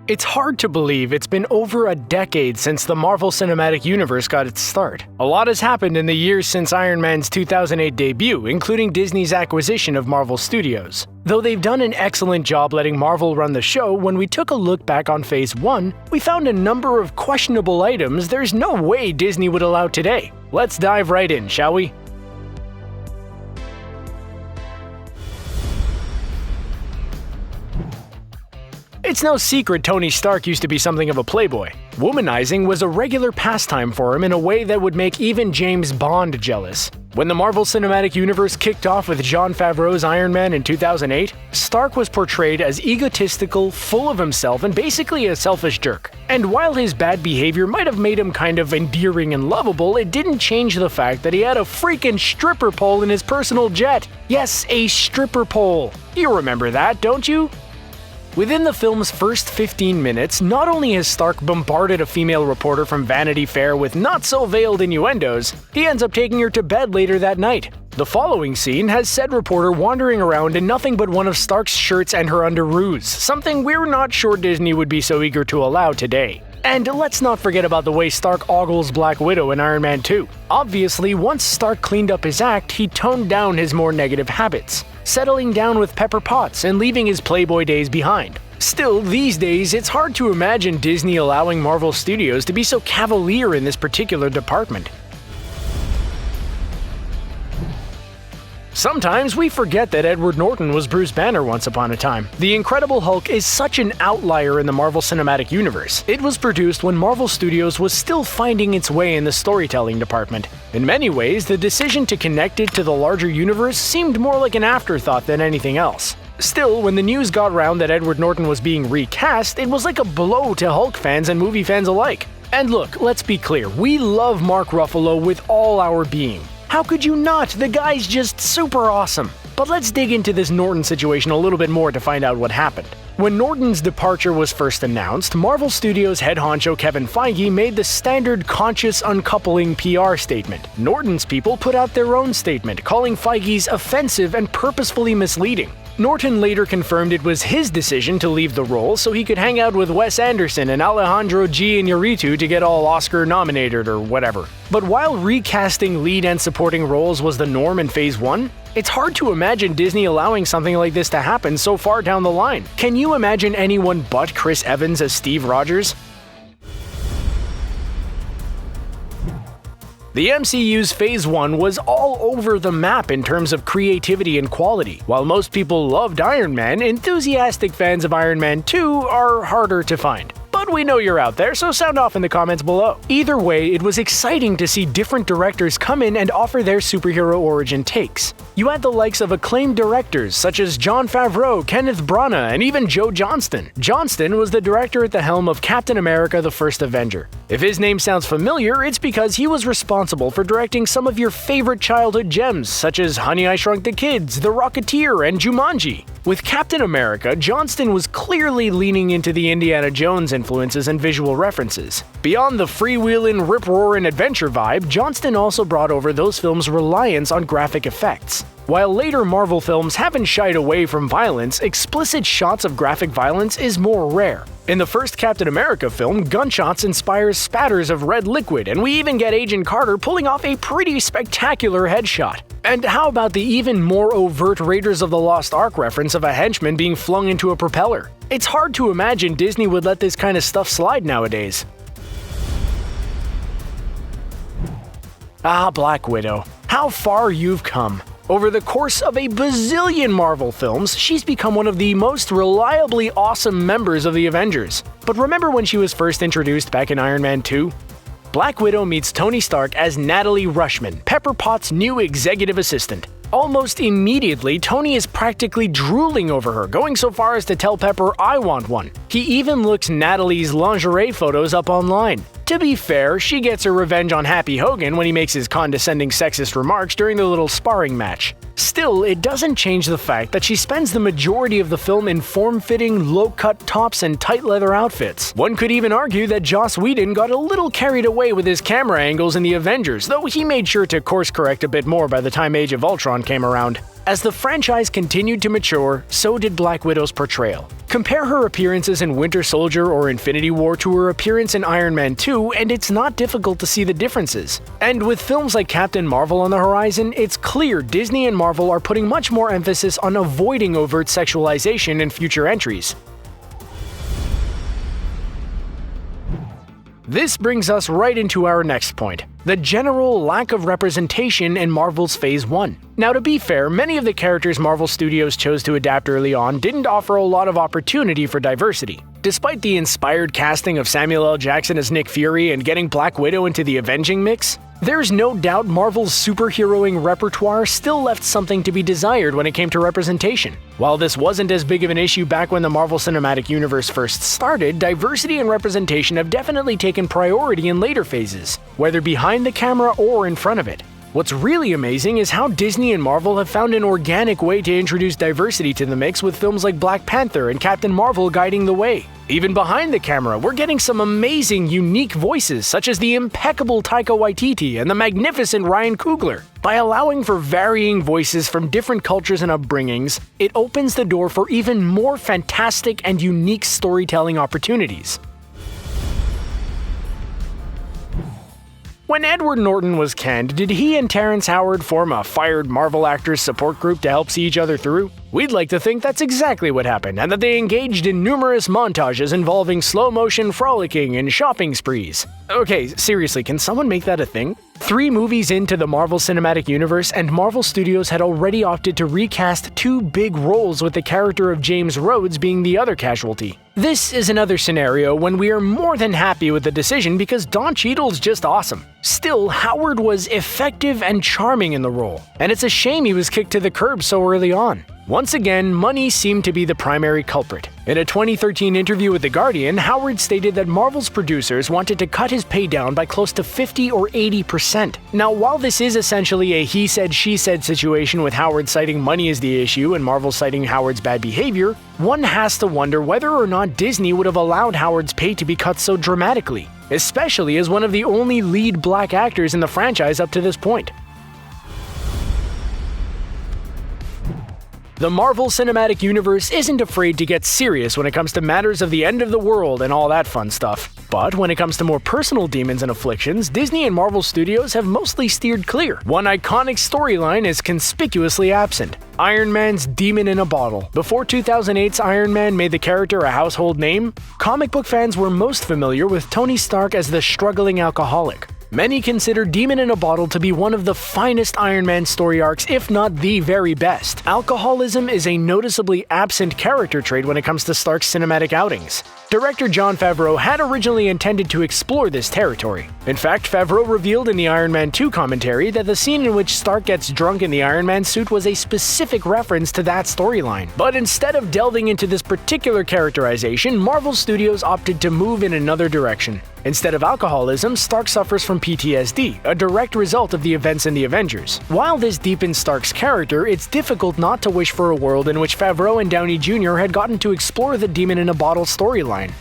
It's hard to believe it's been over a decade since the Marvel Cinematic Universe got its start. A lot has happened in the years since Iron Man's 2008 debut, including Disney's acquisition of Marvel Studios. Though they've done an excellent job letting Marvel run the show, when we took a look back on Phase 1, we found a number of questionable items there's no way Disney would allow today. Let's dive right in, shall we? It's no secret Tony Stark used to be something of a playboy. Womanizing was a regular pastime for him in a way that would make even James Bond jealous. When the Marvel Cinematic Universe kicked off with Jon Favreau's Iron Man in 2008, Stark was portrayed as egotistical, full of himself, and basically a selfish jerk. And while his bad behavior might have made him kind of endearing and lovable, it didn't change the fact that he had a freaking stripper pole in his personal jet. Yes, a stripper pole. You remember that, don't you? Within the film's first 15 minutes, not only has Stark bombarded a female reporter from Vanity Fair with not-so-veiled innuendos, he ends up taking her to bed later that night. The following scene has said reporter wandering around in nothing but one of Stark's shirts and her underoos, something we're not sure Disney would be so eager to allow today. And let's not forget about the way Stark ogles Black Widow in Iron Man 2. Obviously, once Stark cleaned up his act, he toned down his more negative habits, settling down with Pepper Potts and leaving his Playboy days behind. Still, these days, it's hard to imagine Disney allowing Marvel Studios to be so cavalier in this particular department. Sometimes we forget that Edward Norton was Bruce Banner once upon a time. The Incredible Hulk is such an outlier in the Marvel Cinematic Universe. It was produced when Marvel Studios was still finding its way in the storytelling department. In many ways, the decision to connect it to the larger universe seemed more like an afterthought than anything else. Still, when the news got around that Edward Norton was being recast, it was like a blow to Hulk fans and movie fans alike. And look, let's be clear, we love Mark Ruffalo with all our being. How could you not? The guy's just super awesome. But let's dig into this Norton situation a little bit more to find out what happened. When Norton's departure was first announced, Marvel Studios head honcho Kevin Feige made the standard conscious uncoupling PR statement. Norton's people put out their own statement, calling Feige's offensive and purposefully misleading. Norton later confirmed it was his decision to leave the role so he could hang out with Wes Anderson and Alejandro G. Iñárritu to get all Oscar-nominated or whatever. But while recasting lead and supporting roles was the norm in Phase 1, it's hard to imagine Disney allowing something like this to happen so far down the line. Can you imagine anyone but Chris Evans as Steve Rogers? The MCU's Phase 1 was all over the map in terms of creativity and quality. While most people loved Iron Man, enthusiastic fans of Iron Man 2 are harder to find. But we know you're out there, so sound off in the comments below. Either way, it was exciting to see different directors come in and offer their superhero origin takes. You had the likes of acclaimed directors such as Jon Favreau, Kenneth Branagh, and even Joe Johnston. Johnston was the director at the helm of Captain America: The First Avenger. If his name sounds familiar, it's because he was responsible for directing some of your favorite childhood gems such as Honey, I Shrunk the Kids, The Rocketeer, and Jumanji. With Captain America, Johnston was clearly leaning into the Indiana Jones influences and visual references. Beyond the freewheelin', rip-roarin' adventure vibe, Johnston also brought over those films' reliance on graphic effects. While later Marvel films haven't shied away from violence, explicit shots of graphic violence is more rare. In the first Captain America film, gunshots inspire spatters of red liquid, and we even get Agent Carter pulling off a pretty spectacular headshot. And how about the even more overt Raiders of the Lost Ark reference of a henchman being flung into a propeller? It's hard to imagine Disney would let this kind of stuff slide nowadays. Ah, Black Widow. How far you've come. Over the course of a bazillion Marvel films, she's become one of the most reliably awesome members of the Avengers. But remember when she was first introduced back in Iron Man 2? Black Widow meets Tony Stark as Natalie Rushman, Pepper Potts' new executive assistant. Almost immediately, Tony is practically drooling over her, going so far as to tell Pepper, "I want one." He even looks Natalie's lingerie photos up online. To be fair, she gets her revenge on Happy Hogan when he makes his condescending sexist remarks during the little sparring match. Still, it doesn't change the fact that she spends the majority of the film in form-fitting, low-cut tops and tight leather outfits. One could even argue that Joss Whedon got a little carried away with his camera angles in The Avengers, though he made sure to course-correct a bit more by the time Age of Ultron came around. As the franchise continued to mature, so did Black Widow's portrayal. Compare her appearances in Winter Soldier or Infinity War to her appearance in Iron Man 2, and it's not difficult to see the differences. And with films like Captain Marvel on the horizon, it's clear Disney and Marvel are putting much more emphasis on avoiding overt sexualization in future entries. This brings us right into our next point: the general lack of representation in Marvel's Phase 1. Now, to be fair, many of the characters Marvel Studios chose to adapt early on didn't offer a lot of opportunity for diversity. Despite the inspired casting of Samuel L. Jackson as Nick Fury and getting Black Widow into the Avenging mix, there's no doubt Marvel's superheroing repertoire still left something to be desired when it came to representation. While this wasn't as big of an issue back when the Marvel Cinematic Universe first started, diversity and representation have definitely taken priority in later phases, whether behind the camera or in front of it. What's really amazing is how Disney and Marvel have found an organic way to introduce diversity to the mix, with films like Black Panther and Captain Marvel guiding the way. Even behind the camera, we're getting some amazing, unique voices, such as the impeccable Taika Waititi and the magnificent Ryan Coogler. By allowing for varying voices from different cultures and upbringings, it opens the door for even more fantastic and unique storytelling opportunities. When Edward Norton was canned, did he and Terrence Howard form a fired Marvel actors support group to help see each other through? We'd like to think that's exactly what happened, and that they engaged in numerous montages involving slow-motion frolicking and shopping sprees. Okay, seriously, can someone make that a thing? 3 movies into the Marvel Cinematic Universe, and Marvel Studios had already opted to recast 2 big roles, with the character of James Rhodes being the other casualty. This is another scenario when we are more than happy with the decision because Don Cheadle's just awesome. Still, Howard was effective and charming in the role, and it's a shame he was kicked to the curb so early on. Once again, money seemed to be the primary culprit. In a 2013 interview with The Guardian, Howard stated that Marvel's producers wanted to cut his pay down by close to 50 or 80%. Now, while this is essentially a he said, she said situation, with Howard citing money as the issue and Marvel citing Howard's bad behavior, one has to wonder whether or not Disney would have allowed Howard's pay to be cut so dramatically, especially as one of the only lead black actors in the franchise up to this point. The Marvel Cinematic Universe isn't afraid to get serious when it comes to matters of the end of the world and all that fun stuff. But when it comes to more personal demons and afflictions, Disney and Marvel Studios have mostly steered clear. One iconic storyline is conspicuously absent: Iron Man's demon in a bottle. Before 2008's Iron Man made the character a household name, comic book fans were most familiar with Tony Stark as the struggling alcoholic. Many consider Demon in a Bottle to be one of the finest Iron Man story arcs, if not the very best. Alcoholism is a noticeably absent character trait when it comes to Stark's cinematic outings. Director Jon Favreau had originally intended to explore this territory. In fact, Favreau revealed in the Iron Man 2 commentary that the scene in which Stark gets drunk in the Iron Man suit was a specific reference to that storyline. But instead of delving into this particular characterization, Marvel Studios opted to move in another direction. Instead of alcoholism, Stark suffers from PTSD, a direct result of the events in the Avengers. While this deepens Stark's character, it's difficult not to wish for a world in which Favreau and Downey Jr. had gotten to explore the Demon in a Bottle storyline.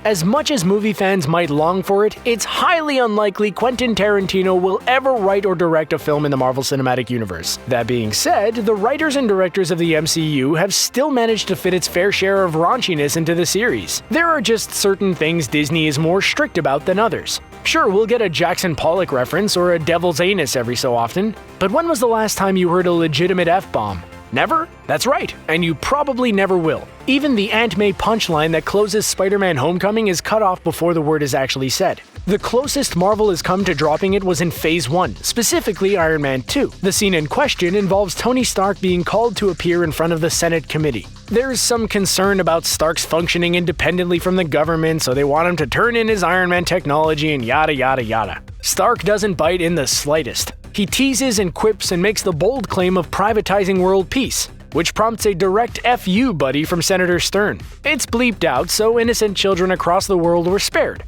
As much as movie fans might long for it, it's highly unlikely Quentin Tarantino will ever write or direct a film in the Marvel Cinematic Universe. That being said, the writers and directors of the MCU have still managed to fit its fair share of raunchiness into the series. There are just certain things Disney is more strict about than others. Sure, we'll get a Jackson Pollock reference or a Devil's Anus every so often, but when was the last time you heard a legitimate F-bomb? Never? That's right, and you probably never will. Even the Aunt May punchline that closes Spider-Man Homecoming is cut off before the word is actually said. The closest Marvel has come to dropping it was in Phase 1, specifically Iron Man 2. The scene in question involves Tony Stark being called to appear in front of the Senate committee. There's some concern about Stark's functioning independently from the government, so they want him to turn in his Iron Man technology and yada yada yada. Stark doesn't bite in the slightest. He teases and quips and makes the bold claim of privatizing world peace, which prompts a direct "F you, buddy" from Senator Stern. It's bleeped out, so innocent children across the world were spared.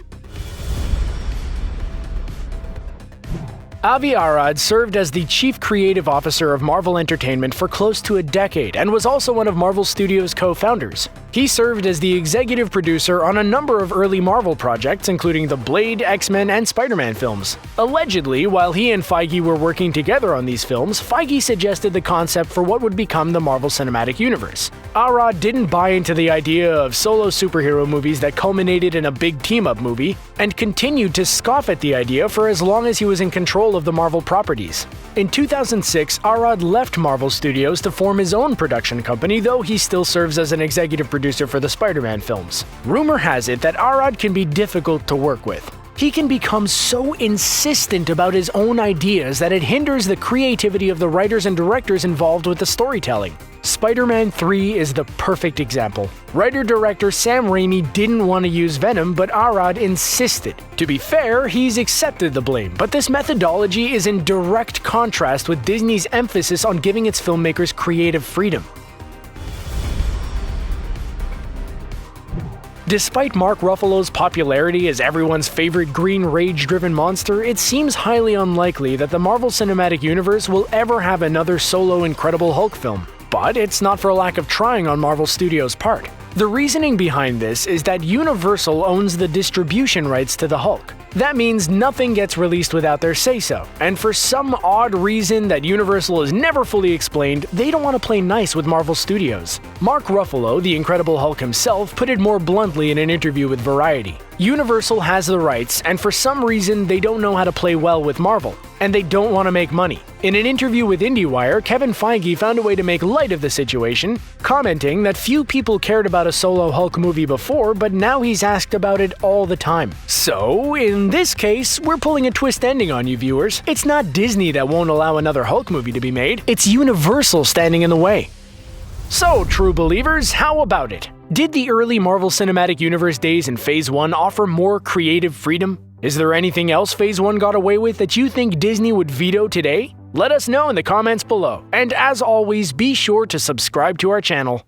Avi Arad served as the chief creative officer of Marvel Entertainment for close to a decade and was also one of Marvel Studios' co-founders. He served as the executive producer on a number of early Marvel projects, including the Blade, X-Men, and Spider-Man films. Allegedly, while he and Feige were working together on these films, Feige suggested the concept for what would become the Marvel Cinematic Universe. Arad didn't buy into the idea of solo superhero movies that culminated in a big team-up movie, and continued to scoff at the idea for as long as he was in control of the Marvel properties. In 2006, Arad left Marvel Studios to form his own production company, though he still serves as an executive producer for the Spider-Man films. Rumor has it that Arad can be difficult to work with. He can become so insistent about his own ideas that it hinders the creativity of the writers and directors involved with the storytelling. Spider-Man 3 is the perfect example. Writer-director Sam Raimi didn't want to use Venom, but Arad insisted. To be fair, he's accepted the blame, but this methodology is in direct contrast with Disney's emphasis on giving its filmmakers creative freedom. Despite Mark Ruffalo's popularity as everyone's favorite green rage-driven monster, it seems highly unlikely that the Marvel Cinematic Universe will ever have another solo Incredible Hulk film. But it's not for a lack of trying on Marvel Studios' part. The reasoning behind this is that Universal owns the distribution rights to the Hulk. That means nothing gets released without their say-so, and for some odd reason that Universal is never fully explained, they don't want to play nice with Marvel Studios. Mark Ruffalo, the Incredible Hulk himself, put it more bluntly in an interview with Variety. Universal has the rights, and for some reason they don't know how to play well with Marvel, and they don't want to make money. In an interview with IndieWire, Kevin Feige found a way to make light of the situation, commenting that few people cared about a solo Hulk movie before, but now he's asked about it all the time. So, in this case, we're pulling a twist ending on you viewers. It's not Disney that won't allow another Hulk movie to be made, it's Universal standing in the way. So, true believers, how about it? Did the early Marvel Cinematic Universe days in Phase 1 offer more creative freedom? Is there anything else Phase 1 got away with that you think Disney would veto today? Let us know in the comments below. And as always, be sure to subscribe to our channel.